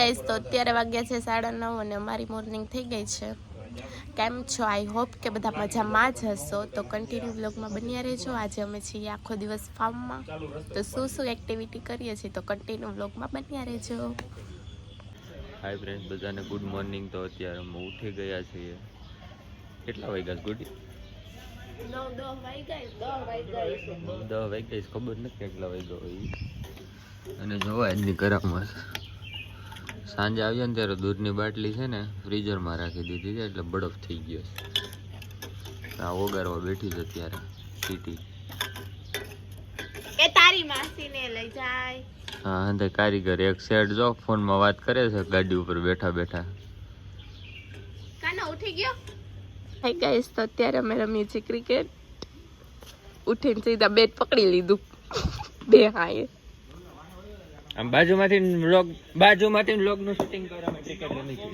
Guys તો અત્યારે વાગ્યા છે 9:30 અને અમારી મોર્નિંગ થઈ ગઈ છે. કેમ છો? આઈ હોપ કે બધા મજામાં જ હશો. તો કન્ટિન્યુ વ્લોગમાં બન્યા રહેજો. આજે અમે છીએ આખો દિવસ ફાર્મમાં, તો શું એક્ટિવિટી કરીએ છીએ તો કન્ટિન્યુ વ્લોગમાં બન્યા રહેજો. હાય ફ્રેન્ડ્સ, બધાને ગુડ મોર્નિંગ. તો અત્યારે અમે ઉઠી ગયા છીએ. કેટલા વાગ્યા ગુડી? 10 વાગ્યા ખબર નથી કેટલા વાગ્યા હોય. અને જોવા આજની કરામત સાંજે આવ્યા ને ત્યારે દૂધની બાટલી છે ને ફ્રીઝરમાં રાખી દીધી છે એટલે બરફ થઈ ગયો છે. આ ઓગારવા બેઠી છે ત્યારે સીટી એ તારી માસીને લઈ જાય. હા, અંદર કારીગર એક સેટ જો ફોનમાં વાત કરે છે ગાડી ઉપર બેઠા બેઠા. કાનો ઉઠી ગયો? હાય ગાઈસ, તો અત્યારે અમે રમીએ છીએ ક્રિકેટ. ઉઠીને સીધા બેટ પકડી લીધું બે હાએ. આમ બાજુમાંથી વ્લોગ નું શૂટિંગ કરવા અમે ક્રિકેટ રમી છે.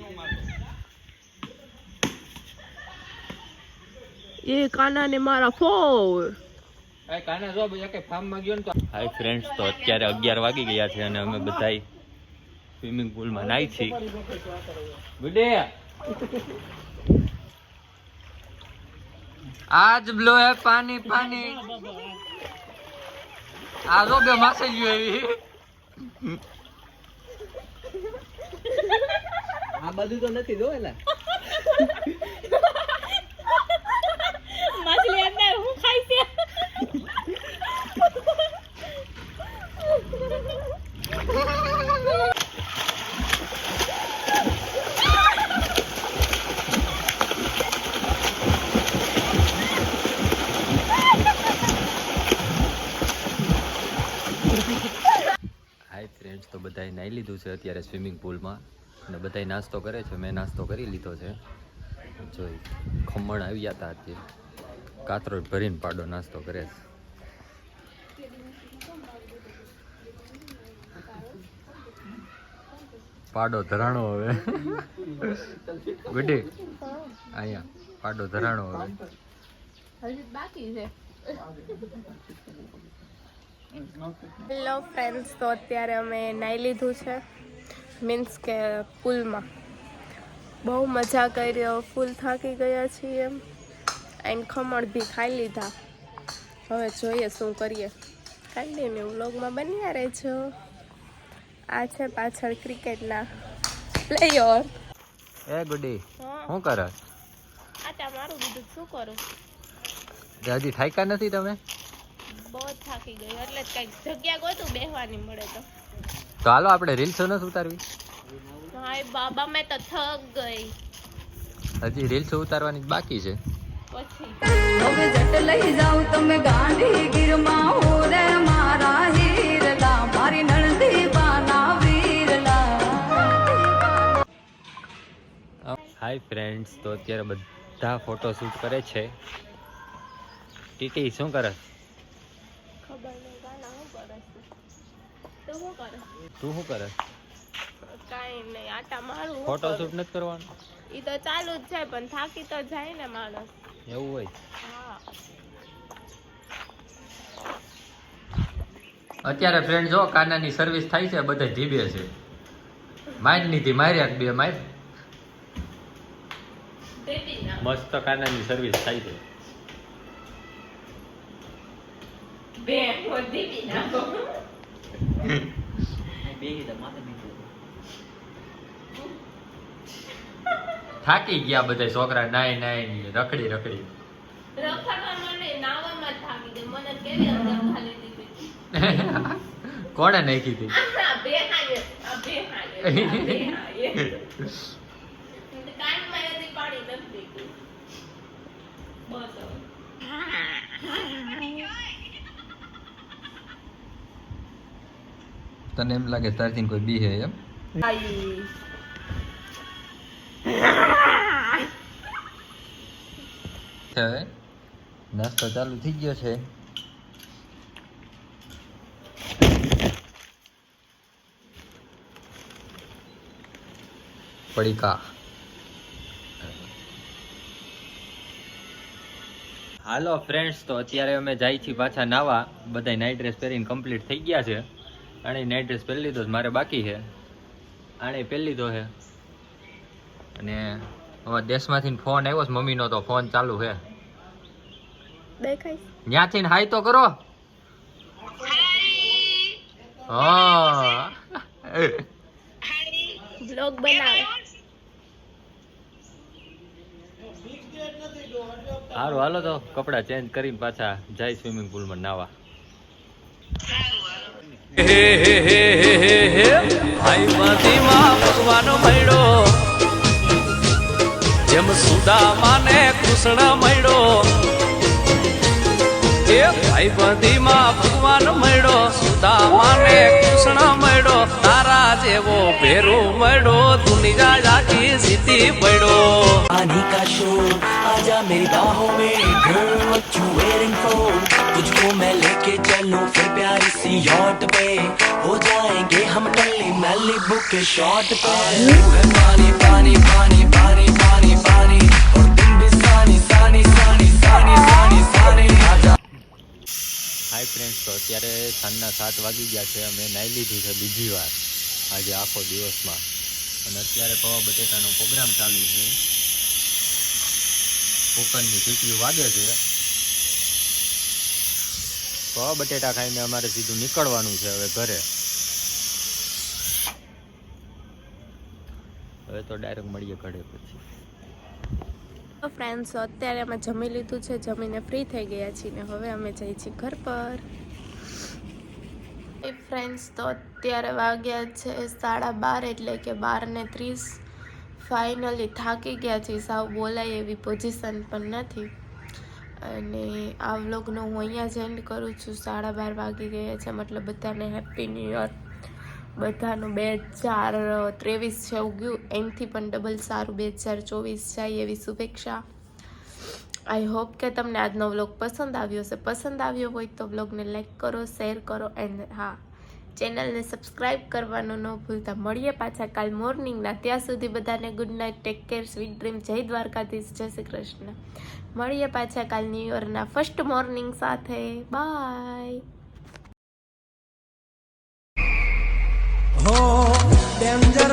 એ કાના ને મારા ફોર. આ કાના જો બીજા કે ફાર્મ માં ગયો ને તો. હાય ફ્રેન્ડ્સ, તો અત્યારે 11 વાગી ગયા છે અને અમે બધાય સ્વિમિંગ પુલ માં નાઈ છીએ. ગુડે આજ બ્લો હે પાણી પાણી. આ જો બે માસે ગયો એવી. આ બધું તો નથી જો એલા માછલી અંદર હું ખાઈ છે. હાય ફ્રેન્ડ્સ, તો બધાએ નાહી લીધું છે અત્યારે સ્વિમિંગ પુલમાં અને બધાએ નાસ્તો કરે છે. મેં નાસ્તો કરી લીધો છે. જોઈ ખમણ આવ્યા હતા આજે, કાતરોટ ભરીને પાડો નાસ્તો કરે છે. પાડો ધરાણો હવે. ગુડી અહીંયા પાડો ધરાણો હવે. હજી બાકી છે. હેલો ફ્રેન્ડ્સ, તો અત્યારે અમે નાહી લીધું છે, મીન્સ કે પુલમાં. બહુ મજા કરી, ફૂલ થાકી ગયા છીએ એન્ડ ખમણ બી ખાઈ લીધા. હવે જોઈએ શું કરીએ. કન્ટિન્યુ વ્લોગમાં બન્યા રહેજો. આ છે પાછળ ક્રિકેટના પ્લેયર. એ ગુડી શું કરે? આટા મારું બીજું શું કરું? હજી થાક્યા નથી તમે? બહુ થાકી ગયું એટલે કઈક જગ્યા ગોતું બેહવાની મળે તો. તો હાલો આપણે રીલ્સ નથી ઉતારવી? હાય બાબા, મેં તો થક ગઈ. હજી રીલ્સ ઉતારવાની બાકી છે. પછી હવે જટ લઈ જાવ તમે ગાંધી ગીરમાં હો રે મારા હીરલા, મારી નણંદી બાના વીરલા. હાય ફ્રેન્ડ્સ, તો અત્યારે બધા ફોટો શૂટ કરે છે. ટીટી શું કરે? ખબર નહીં ગાના શું કરે છે. તો શું કરે? તું શું કરે? કાંઈ નહીં, આટા મારું. ફોટો શૂટ નથી કરવાનું? ઈ તો ચાલુ જ છે પણ થાકી તો જાય ને માણસ. એવું હોય? હા. અત્યારે ફ્રેન્ડ જો કાનાની સર્વિસ થાય છે, બધા ધીબે છે. માર નીથી માર્યા બે માર. મસ્ત કાનાની સર્વિસ થાય છે. બે દીદી નાખો. થાકી ગયા બધા છોકરા નાઈ નાઈ રખડી રખડી. રખડવામાં નહીં, નાવામાં જ થાકી ગઈ. મને કેવી અંદર ખાલી દીધી. કોણે નાખી હતી? બે હાય, આ બે હાય, આ બે હાય. કાનમાં એથી પાણી નથી દીધું. બસ હવે. તને એમ લાગે તારથી કોઈ બી હે એમ? હવે નાસ્તો ચાલુ થઈ ગયો છે. પડીકા. હાલો ફ્રેન્ડ્સ, તો અત્યારે અમે જાય છીએ પાછા નાવા. બધા નાઇટ ડ્રેસ પહેરીને કમ્પ્લીટ થઈ ગયા છે અને નાઇટ ડ્રેસ પહેરી લીધો મારે બાકી છે. આણે પહેલી તો હે અને હવે દેશમાંથી ફોન આવ્યો છે મમ્મીનો તો ફોન ચાલુ છે દેખાય ત્યાંથી હાય તો કરો હા બ્લોગ બનાવે સારું હાલો તો કપડા ચેન્જ કરીને પાછા જાય સ્વિમિંગ પુલમાં નાવા ભગવાન મળ્યો જેમ સુદામાને કૃષ્ણ મળ્યો એ ભાઈ બંધીમાં ભગવાન મળ્યો સુદામાને કૃષ્ણ મળ્યો તારા જેવો ભેરો મળ્યો દુનિયા આખી જીતી પડ્યો पानी का शोर आजा मेरी बाहों में girl what you waiting for तुझको मैं लेके चलूं फिर प्यारी सी yacht पे हो जाएंगे हम टल्ली मैलिबू के शॉट पे पानी पानी पानी पानी पानी पानी और दिन भी सानी सानी सानी सानी सानी सानी आजा હાય ફ્રેન્ડ્સ તો અત્યારે સાંજના 7 વાગી ગયા છે અમે નાઈ લીધું છે બીજી વાર આજે આખો દિવસમાં અને અત્યારે પૌવા બટેટાનો પ્રોગ્રામ ચાલુ છે કુકરની સીટીઓ વાગે છે પૌવા બટેટા ખાઈને અમારે સીધું નીકળવાનું છે હવે ઘરે હવે તો ડાયરેક્ટ મળીએ ઘરે પછી તો ફ્રેન્ડ્સ અત્યારે અમે જમી લીધું છે જમીને ફ્રી થઈ ગયા છીએ ને હવે અમે જઈએ છીએ ઘર પર એ ફ્રેન્ડ્સ તો અત્યારે વાગ્યા છે 12:30 એટલે કે 12:30 ફાઇનલી થાકી ગયા છીએ સાવ બોલાય એવી પોઝિશન પણ નથી અને આ વ્લોગનો હું અહીંયા જ એન્ડ કરું છું 12:30 વાગી ગયા છે મતલબ બધાને હેપી ન્યૂ યર બધાનું 2023 છે ઉગ્યું એનાથી પણ ડબલ સારું 2024 જાય એવી શુભેચ્છા આઈ હોપ કે તમને આજનો વ્લોગ પસંદ આવ્યો હશે પસંદ આવ્યો હોય તો વ્લોગને લાઈક કરો શેર કરો એન્ડ હા ચેનલને સબસ્ક્રાઈબ કરવાનું ન ભૂલતા મળીએ પાછા કાલ મોર્નિંગના ત્યાં સુધી બધાને good night take care sweet dream જય દ્વારકાધીશ જય શ્રી કૃષ્ણ મળીએ પાછા કાલ ન્યૂ યરના ફર્સ્ટ મોર્નિંગ સાથે બાય हो डेंजर